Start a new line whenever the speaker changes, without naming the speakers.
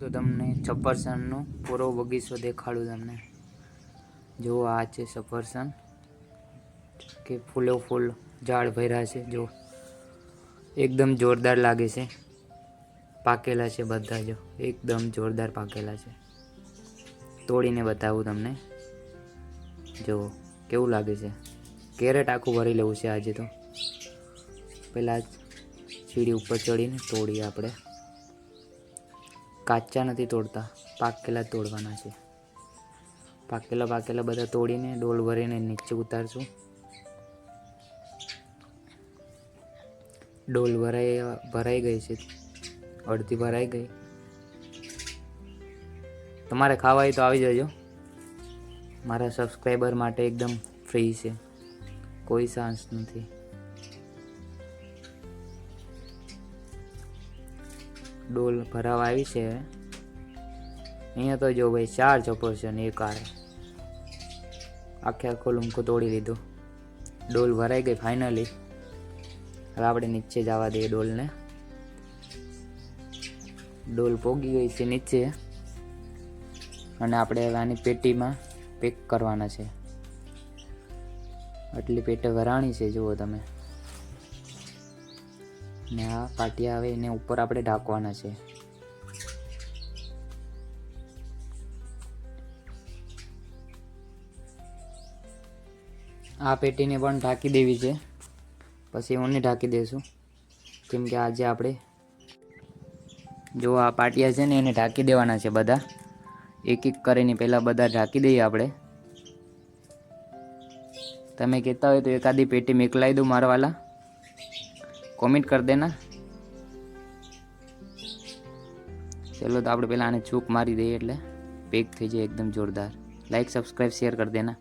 તો તમને સફરજનનો પૂરો બગીચો દેખાડું તમને। જો આ છે સફરજન કે ફૂલો ફૂલ ઝાડ ભર્યા છે। જો એકદમ જોરદાર લાગે છે, પાકેલા છે બધા। જો એકદમ જોરદાર પાકેલા છે। તોડીને બતાવું તમને। જો કેવું લાગે છે। કેરેટ આખું ભરી લેવું છે આજે તો। પહેલાં સીડી ઉપર ચડીને તોડીએ આપણે। કાચા નથી તોડતા, પાકેલા તોડવાના છે। પાકેલા બધા તોડીને ડોલ ભરીને નીચે ઉતારશું। ડોલ ભરાઈ ગઈ છે, અડધી ભરાઈ ગઈ। તમારે ખાવા હોય તો આવી જજો। મારા સબસ્ક્રાઈબર માટે એકદમ ફ્રી છે, કોઈ ચાર્જ નથી। ડોલ ભરાવા આવી છે। અહીંયા તો જો ભાઈ 4 સફરજન એક આરે આખો લૂમકો તોડી લીધો। ડોલ ભરાઈ ગઈ ફાઇનલી। હવે આપણે નીચે જવા દઈએ ડોલને। ડોલ પોગી ગઈ છે નીચે અને આપણે હવે આની પેટીમાં પેક કરવાના છે। આટલી પેટે ભરાણી છે જુઓ તમે। ને આ પાટિયા આવે એને ઉપર આપણે ઢાંકવાના છે। આ પેટીને પણ ઢાંકી દેવી છે, પછી ઓને ઢાંકી દઈશું, કેમ કે આજે આપણે જો આ પાટિયા છે ને એને ઢાંકી દેવાના છે બધા। એક એક કરીને પહેલાં બધા ઢાંકી દઈએ આપણે। તમે કહેતા હોય તો એકાદી પેટી મોકલાવી દઉં મારા વાલા, કોમેન્ટ કરી દેના। ચલો તો આપણે પહેલાં આને છૂક મારી દઈએ એટલે પેક થઈ જાય એકદમ જોરદાર। લાઈક સબસ્ક્રાઈબ શેર કરી દેના।